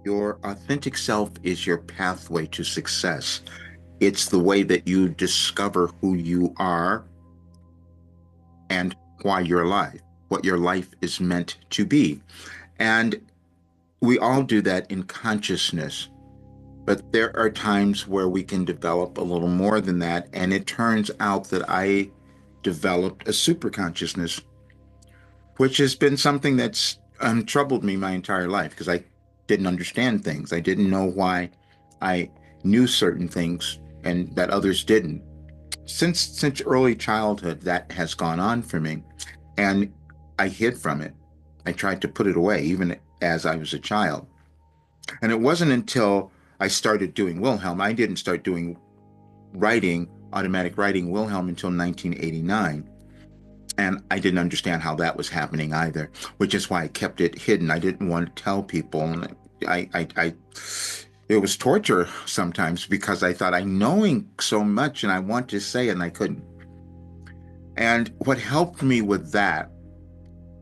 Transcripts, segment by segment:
Your authentic self is your pathway to success. It's the way that you discover who you are and why you're alive, what your life is meant to be. And we all do that in consciousness, but there are times where we can develop a little more than that. And it turns out that I developed a super consciousness, which has been something that's troubled me my entire life because I didn't understand things. I didn't know why I knew certain things and that others didn't. Since early childhood, that has gone on for me, and I hid from it. I tried to put it away, even as I was a child. And it wasn't until I started doing Wilhelm. I didn't start doing writing, automatic writing Wilhelm until 1989. And I didn't understand how that was happening either, which is why I kept it hidden. I didn't want to tell people. And it was torture sometimes because I thought I'm knowing so much and I want to say it and I couldn't. And what helped me with that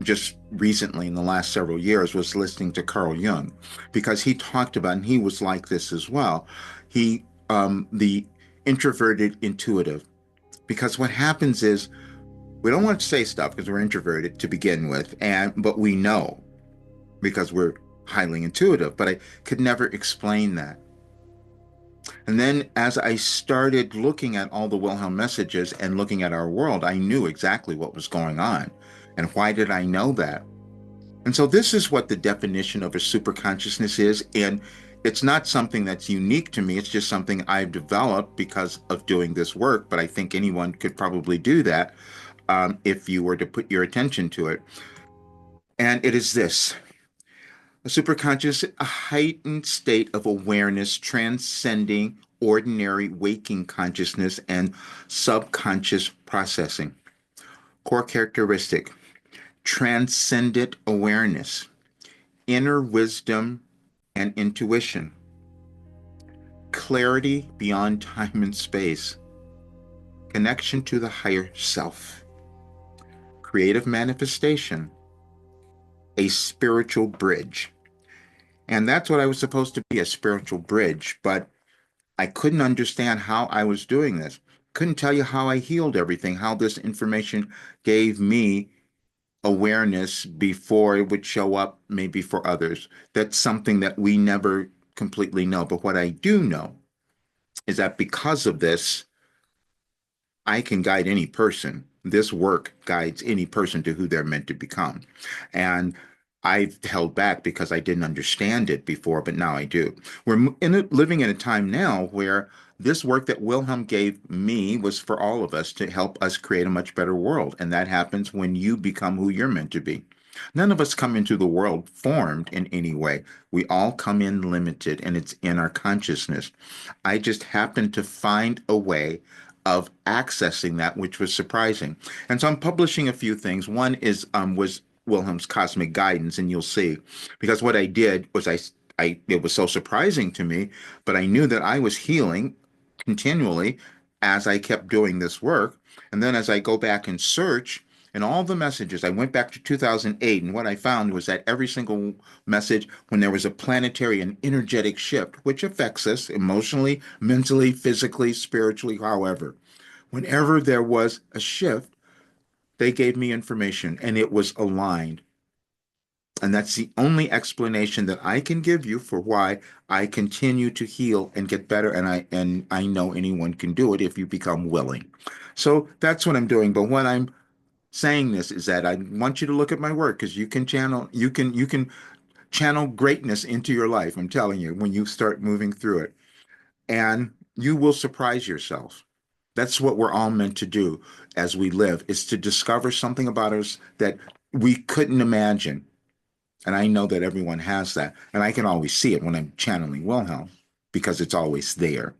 just recently in the last several years was listening to Carl Jung because he talked about, and he was like this as well. The introverted intuitive, because what happens is we don't want to say stuff because we're introverted to begin with, but we know because we're highly intuitive, but I could never explain that. And then as I started looking at all the Wilhelm messages and looking at our world, I knew exactly what was going on. And why did I know that? And so this is what the definition of a superconsciousness is. And it's not something that's unique to me. It's just something I've developed because of doing this work. But I think anyone could probably do that if you were to put your attention to it. And it is this: a superconscious, a heightened state of awareness transcending ordinary waking consciousness and subconscious processing. Core characteristic: transcendent awareness, inner wisdom and intuition, clarity beyond time and space, connection to the higher self, creative manifestation, a spiritual bridge. And that's what I was supposed to be, a spiritual bridge. But I couldn't understand how I was doing this. Couldn't tell you how I healed everything, how this information gave me awareness before it would show up maybe for others. That's something that we never completely know. But what I do know is that because of this, I can guide any person. This work guides any person to who they're meant to become. And I've held back because I didn't understand it before, but now I do. Living in a time now where this work that Wilhelm gave me was for all of us to help us create a much better world. And that happens when you become who you're meant to be. None of us come into the world formed in any way. We all come in limited, and it's in our consciousness. I just happened to find a way of accessing that, which was surprising. And so I'm publishing a few things. One is was Wilhelm's Cosmic Guidance, and you'll see, because what I did was I it was so surprising to me, but I knew that I was healing continually as I kept doing this work. And then as I go back and search, and all the messages, I went back to 2008, and what I found was that every single message, when there was a planetary and energetic shift, which affects us emotionally, mentally, physically, spiritually, however, whenever there was a shift, they gave me information and it was aligned. And that's the only explanation that I can give you for why I continue to heal and get better. And I know anyone can do it if you become willing. So that's what I'm doing. But what I'm saying this is that I want you to look at my work because you can channel greatness into your life. I'm telling you, when you start moving through it, and you will surprise yourself. That's what we're all meant to do as we live, is to discover something about us that we couldn't imagine. And I know that everyone has that. And I can always see it when I'm channeling Wilhelm because it's always there.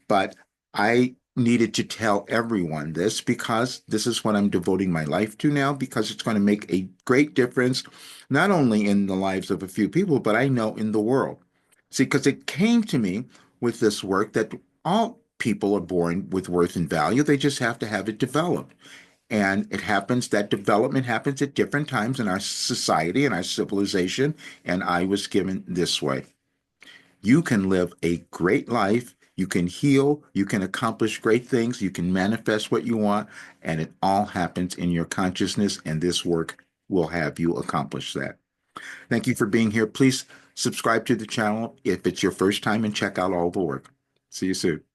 But I needed to tell everyone this because this is what I'm devoting my life to now, because it's going to make a great difference, not only in the lives of a few people, but I know in the world. See, because it came to me with this work that all people are born with worth and value. They just have to have it developed. And it happens that development happens at different times in our society and our civilization, and I was given this way. You can live a great life, you can heal, you can accomplish great things, you can manifest what you want, and it all happens in your consciousness, and this work will have you accomplish that. Thank you for being here. Please subscribe to the channel if it's your first time and check out all the work. See you soon.